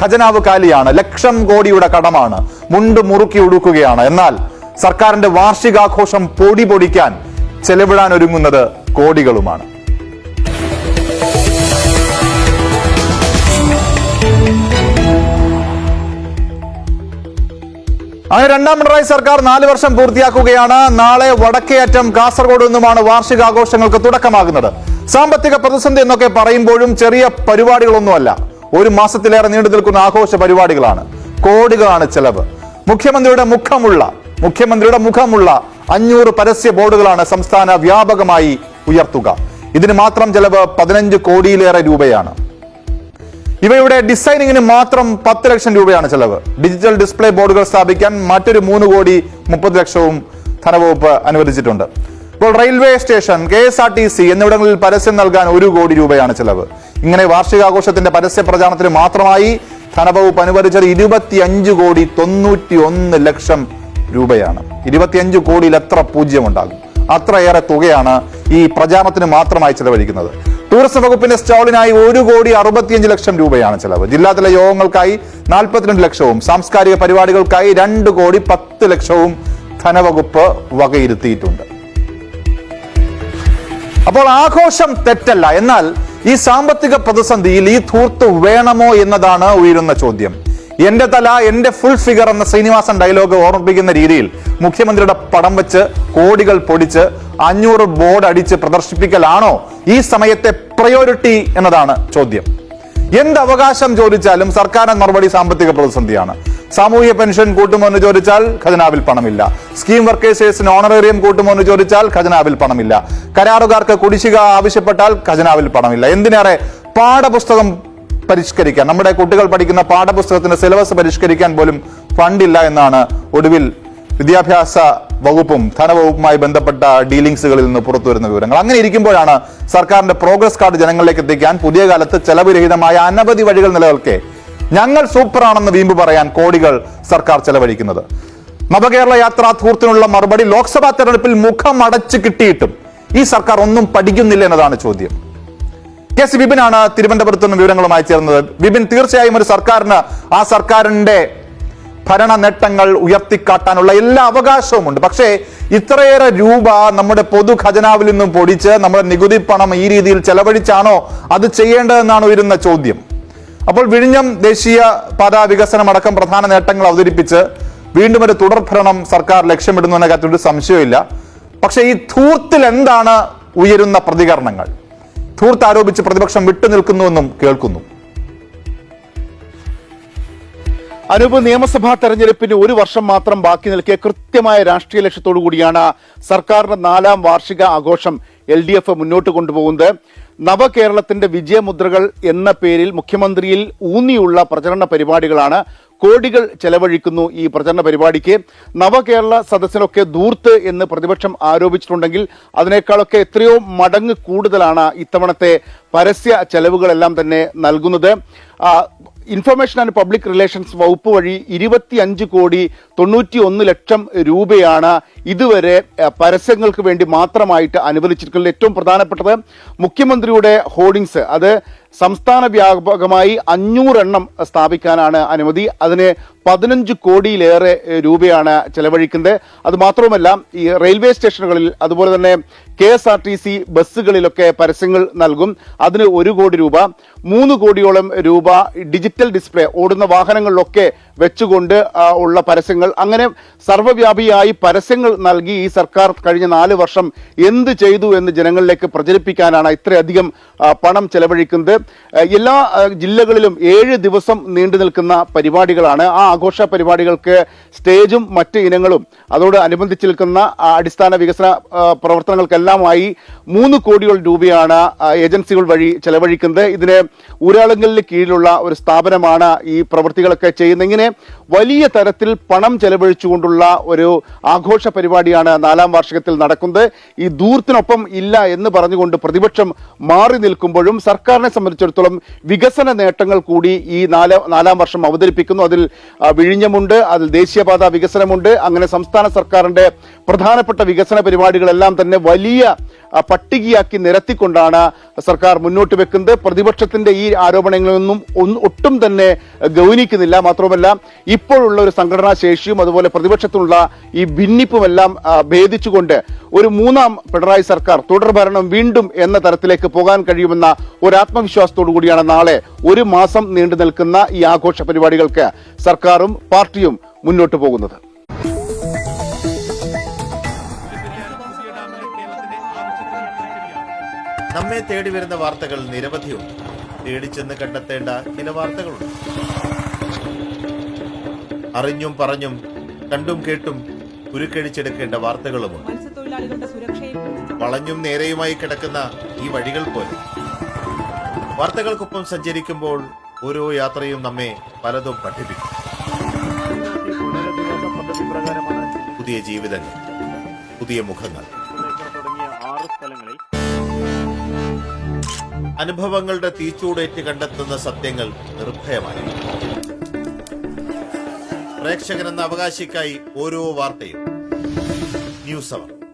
ഖജനാവ് കാലിയാണ്, ലക്ഷം കോടിയുടെ കടമാണ്, മുണ്ട് മുറുക്കി ഉടുക്കുകയാണ്. എന്നാൽ സർക്കാരിന്റെ വാർഷികാഘോഷം പൊടി പൊടിക്കാൻ ചെലവിടാൻ ഒരുങ്ങുന്നത് കോടികളുമാണ്. അങ്ങനെ രണ്ടാം പിണറായി സർക്കാർ 4 വർഷം പൂർത്തിയാക്കുകയാണ്. നാളെ വടക്കേയറ്റം കാസർഗോഡ് നിന്നുമാണ് വാർഷികാഘോഷങ്ങൾക്ക് തുടക്കമാകുന്നത്. സാമ്പത്തിക പ്രതിസന്ധി എന്നൊക്കെ പറയുമ്പോഴും ചെറിയ പരിപാടികളൊന്നുമല്ല, 1 മാസത്തിലേറെ നീണ്ടു നിൽക്കുന്ന ആഘോഷ പരിപാടികളാണ്. കോടികളാണ് ചെലവ്. മുഖ്യമന്ത്രിയുടെ മുഖമുള്ള 500 പരസ്യ ബോർഡുകളാണ് സംസ്ഥാന വ്യാപകമായി ഉയർത്തുക. ഇതിന് മാത്രം ചെലവ് 15 കോടിയിലേറെ രൂപയാണ്. ഇവയുടെ ഡിസൈനിങ്ങിന് മാത്രം 10 ലക്ഷം രൂപയാണ് ചെലവ്. ഡിജിറ്റൽ ഡിസ്പ്ലേ ബോർഡുകൾ സ്ഥാപിക്കാൻ മറ്റൊരു 3 കോടി 30 ലക്ഷവും ധനവകുപ്പ് അനുവദിച്ചിട്ടുണ്ട്. ഇപ്പോൾ റെയിൽവേ സ്റ്റേഷൻ, KSRTC എന്നിവിടങ്ങളിൽ പരസ്യം നൽകാൻ 1 കോടി രൂപയാണ് ചെലവ്. ഇങ്ങനെ വാർഷികാഘോഷത്തിന്റെ പരസ്യ പ്രചാരണത്തിന് മാത്രമായി ധനവകുപ്പ് അനുവദിച്ചത് 25 കോടി 91 ലക്ഷം രൂപയാണ്. 25 കോടിയിൽ എത്ര പൂജ്യമുണ്ടാകും? അത്രയേറെ തുകയാണ് ഈ പ്രചാരണത്തിന് മാത്രമായി ചെലവഴിക്കുന്നത്. ടൂറിസം വകുപ്പിന്റെ സ്റ്റാളിനായി 1 കോടി 65 ലക്ഷം രൂപയാണ് ചെലവ്. ജില്ലാതല യോഗങ്ങൾക്കായി 42 ലക്ഷവും സാംസ്കാരിക പരിപാടികൾക്കായി 2 കോടി 10 ലക്ഷവും ധനവകുപ്പ് വകയിരുത്തിയിട്ടുണ്ട്. അപ്പോൾ ആഘോഷം തെറ്റല്ല. എന്നാൽ ഈ സാമ്പത്തിക പ്രതിസന്ധിയിൽ ഈ ധൂർത്ത് വേണമോ എന്നതാണ് ഉയരുന്ന ചോദ്യം. എന്റെ തല എന്റെ ഫുൾ ഫിഗർ എന്ന ശ്രീനിവാസൻ ഡയലോഗ് ഓർമ്മിപ്പിക്കുന്ന രീതിയിൽ മുഖ്യമന്ത്രിയുടെ പടം വെച്ച് കോടികൾ പൊടിച്ച് 500 ബോർഡ് അടിച്ച് പ്രദർശിപ്പിക്കലാണോ ഈ സമയത്തെ പ്രയോറിറ്റി എന്നതാണ് ചോദ്യം. എന്ത് അവകാശം ചോദിച്ചാലും സർക്കാരിന്റെ മറുപടി സാമ്പത്തിക പ്രതിസന്ധിയാണ്. സാമൂഹ്യ പെൻഷൻ കൂട്ടുമോ എന്ന് ചോദിച്ചാൽ ഖജനാവിൽ പണമില്ല. സ്കീം വർക്കേഴ്സിന് ഓണറേറിയം കൂട്ടുമോ എന്ന് ചോദിച്ചാൽ ഖജനാവിൽ പണമില്ല. കരാറുകാർക്ക് കുടിശ്ശിക ആവശ്യപ്പെട്ടാൽ ഖജനാവിൽ പണമില്ല. എന്തിനേറെ പാഠപുസ്തകം പരിഷ്കരിക്കാൻ, നമ്മുടെ കുട്ടികൾ പഠിക്കുന്ന പാഠപുസ്തകത്തിന്റെ സിലബസ് പരിഷ്കരിക്കാൻ പോലും ഫണ്ടില്ല എന്നാണ് ഒടുവിൽ വിദ്യാഭ്യാസ വകുപ്പും ധനവകുപ്പുമായി ബന്ധപ്പെട്ട ഡീലിംഗ്സുകളിൽ നിന്ന് പുറത്തുവരുന്ന വിവരങ്ങൾ. അങ്ങനെ ഇരിക്കുമ്പോഴാണ് സർക്കാരിന്റെ പ്രോഗ്രസ് കാർഡ് ജനങ്ങളിലേക്ക് എത്തിക്കാൻ പുതിയ കാലത്ത് ചെലവ് രഹിതമായ അനവധി വഴികൾ നിലനിൽക്കെ ഞങ്ങൾ സൂപ്പറാണെന്ന് വീമ്പ് പറയാൻ കോടികൾ സർക്കാർ ചെലവഴിക്കുന്നത്. നവകേരള യാത്രാ ധൂർത്തിനുള്ള മറുപടി ലോക്സഭാ തെരഞ്ഞെടുപ്പിൽ മുഖം അടച്ചു കിട്ടിയിട്ടും ഈ സർക്കാർ ഒന്നും പഠിക്കുന്നില്ല എന്നതാണ് ചോദ്യം. KC വിപിനാണ് തിരുവനന്തപുരത്ത് നിന്ന് വിവരങ്ങളുമായി ചേർന്നത്. വിപിൻ, തീർച്ചയായും ഒരു സർക്കാരിന് ആ സർക്കാരിന്റെ ഭരണ നേട്ടങ്ങൾ ഉയർത്തിക്കാട്ടാനുള്ള എല്ലാ അവകാശവുമുണ്ട്. പക്ഷേ ഇത്രയേറെ രൂപ നമ്മുടെ പൊതു ഖജനാവിൽ നിന്നും പൊടിച്ച് നമ്മുടെ നികുതി പണം ഈ രീതിയിൽ ചെലവഴിച്ചാണോ അത് ചെയ്യേണ്ടതെന്നാണ് ഉയരുന്ന ചോദ്യം. അപ്പോൾ വിഴിഞ്ഞം ദേശീയ പാത വികസനം അടക്കം പ്രധാന നേട്ടങ്ങൾ അവതരിപ്പിച്ച് വീണ്ടും ഒരു തുടർഭരണം സർക്കാർ ലക്ഷ്യമിടുന്നു എന്ന കാര്യത്തിൽ ഒരു സംശയമില്ല. പക്ഷേ ഈ ധൂർത്തിൽ എന്താണ് ഉയരുന്ന പ്രതികരണങ്ങൾ? ധൂർത്ത് ആരോപിച്ച് പ്രതിപക്ഷം വിട്ടുനിൽക്കുന്നുവെന്നും കേൾക്കുന്നു. അനൂപ്, നിയമസഭാ തെരഞ്ഞെടുപ്പിന് 1 വർഷം മാത്രം ബാക്കി നിൽക്കെ കൃത്യമായ രാഷ്ട്രീയ ലക്ഷ്യത്തോടു കൂടിയാണ് സർക്കാരിന്റെ 4ാം വാർഷിക ആഘോഷം LDF മുന്നോട്ട് കൊണ്ടുപോകുന്നത്. നവകേരളത്തിന്റെ വിജയമുദ്രകൾ എന്ന പേരിൽ മുഖ്യമന്ത്രിയിൽ ഊന്നിയുള്ള പ്രചരണ പരിപാടികളാണ്. കോടികൾ ചെലവഴിക്കുന്നു ഈ പ്രചരണ പരിപാടിക്ക്. നവകേരള സദസ്സിനൊക്കെ ധൂർത്ത് എന്ന് പ്രതിപക്ഷം ആരോപിച്ചിട്ടുണ്ടെങ്കിൽ അതിനേക്കാളൊക്കെ എത്രയോ മടങ്ങ് കൂടുതലാണ് ഇത്തവണത്തെ പരസ്യ ചെലവുകളെല്ലാം തന്നെ നൽകുന്നത്. ഇൻഫർമേഷൻ ആൻഡ് പബ്ലിക് റിലേഷൻസ് വകുപ്പ് വഴി 25 കോടി 91 ലക്ഷം രൂപയാണ് ഇതുവരെ പരസ്യങ്ങൾക്ക് വേണ്ടി മാത്രമായിട്ട് അനുവദിച്ചിരിക്കുന്നത്. ഏറ്റവും പ്രധാനപ്പെട്ടത് മുഖ്യമന്ത്രിയുടെ ഹോർഡിങ്സ്, അത് സംസ്ഥാന വ്യാപകമായി 500 എണ്ണം സ്ഥാപിക്കാനാണ് അനുമതി. അതിന് 15 കോടിയിലേറെ രൂപയാണ് ചെലവഴിക്കുന്നത്. അത് മാത്രവുമല്ല, ഈ റെയിൽവേ സ്റ്റേഷനുകളിൽ അതുപോലെ തന്നെ KSRTC ബസ്സുകളിലൊക്കെ പരസ്യങ്ങൾ നൽകും. അതിന് 1 കോടി രൂപ, 3 കോടിയോളം രൂപ ഡിജിറ്റൽ ഡിസ്പ്ലേ ഓടുന്ന വാഹനങ്ങളിലൊക്കെ വെച്ചുകൊണ്ട് ഉള്ള പരസ്യങ്ങൾ. അങ്ങനെ സർവ്വവ്യാപിയായി പരസ്യങ്ങൾ നൽകി ഈ സർക്കാർ കഴിഞ്ഞ 4 വർഷം എന്ത് ചെയ്തു എന്ന് ജനങ്ങളിലേക്ക് പ്രചരിപ്പിക്കാനാണ് ഇത്രയധികം പണം ചെലവഴിക്കുന്നത്. എല്ലാ ജില്ലകളിലും 7 ദിവസം നീണ്ടു നിൽക്കുന്ന പരിപാടികളാണ്. ആ ആഘോഷ പരിപാടികൾക്ക് സ്റ്റേജും മറ്റ് ഇനങ്ങളും അതോട് അനുബന്ധിച്ച് നിൽക്കുന്ന അടിസ്ഥാന വികസന പ്രവർത്തനങ്ങൾക്കെല്ലാമായി 3 കോടിയോളം രൂപയാണ് ഏജൻസികൾ വഴി ചെലവഴിക്കുന്നത്. ഇതിന് ഊരാളുങ്കലിന് കീഴിലുള്ള ഒരു സ്ഥാപനമാണ് ഈ പ്രവൃത്തികളൊക്കെ ചെയ്യുന്നത്. ഇങ്ങനെ വലിയ തരത്തിൽ പണം ചെലവഴിച്ചുകൊണ്ടുള്ള ഒരു ആഘോഷ പരിപാടിയാണ് 4ാം വാർഷികത്തിൽ നടക്കുന്നത്. ഈ ധൂർത്തിനൊപ്പം ഇല്ല എന്ന് പറഞ്ഞുകൊണ്ട് പ്രതിപക്ഷം മാറി നിൽക്കുമ്പോഴും സർക്കാരിനെ സംബന്ധിച്ചിടത്തോളം വികസന നേട്ടങ്ങൾ കൂടി ഈ 4ാം വർഷം അവതരിപ്പിക്കുന്നു. അതിൽ വിഴിഞ്ഞമുണ്ട്, അതിൽ ദേശീയപാത വികസനമുണ്ട്. അങ്ങനെ സംസ്ഥാന സർക്കാരിന്റെ പ്രധാനപ്പെട്ട വികസന പരിപാടികളെല്ലാം തന്നെ വലിയ പട്ടികയാക്കി നിരത്തിക്കൊണ്ടാണ് സർക്കാർ മുന്നോട്ട് വെക്കുന്നത്. പ്രതിപക്ഷത്തിന്റെ ഈ ആരോപണങ്ങളൊന്നും ഒട്ടും തന്നെ ഗൗനിക്കുന്നില്ല. മാത്രമല്ല ഇപ്പോഴുള്ള ഒരു സംഘടനാ ശേഷിയും അതുപോലെ പ്രതിപക്ഷത്തിനുള്ള ഈ ഭിന്നിപ്പുമെല്ലാം ഭേദിച്ചുകൊണ്ട് ഒരു മൂന്നാം പിണറായി സർക്കാർ തുടർഭരണം വീണ്ടും എന്ന തരത്തിലേക്ക് പോകാൻ കഴിയുമെന്ന ഒരു ആത്മവിശ്വാസത്തോടു കൂടിയാണ് നാളെ ഒരു മാസം നീണ്ടു നിൽക്കുന്ന ഈ ആഘോഷ പരിപാടികൾക്ക് സർക്കാരും പാർട്ടിയും മുന്നോട്ട് പോകുന്നത്. നമ്മെ തേടി വരുന്ന വാർത്തകൾ നിരവധിയുണ്ട്. തേടിച്ചെന്ന് കണ്ടെത്തേണ്ട ചില വാർത്തകളുണ്ട്. അറിഞ്ഞും പറഞ്ഞും കണ്ടും കേട്ടും ഉരുക്കഴിച്ചെടുക്കേണ്ട വാർത്തകളുമുണ്ട്. വളഞ്ഞും നേരെയുമായി കിടക്കുന്ന ഈ വഴികൾ പോലെ വാർത്തകൾക്കൊപ്പം സഞ്ചരിക്കുമ്പോൾ ഓരോ യാത്രയും നമ്മെ പലതും പഠിപ്പിക്കും. പുതിയ ജീവിതങ്ങൾ, പുതിയ മുഖങ്ങൾ, അനുഭവങ്ങളുടെ തീച്ചൂടേറ്റ് കണ്ടെത്തുന്ന സത്യങ്ങൾ നിർഭയമായി. പ്രേക്ഷകൻ എന്ന അവകാശിക്കായി ഓരോ വാർത്തയും ന്യൂസ് അവർ.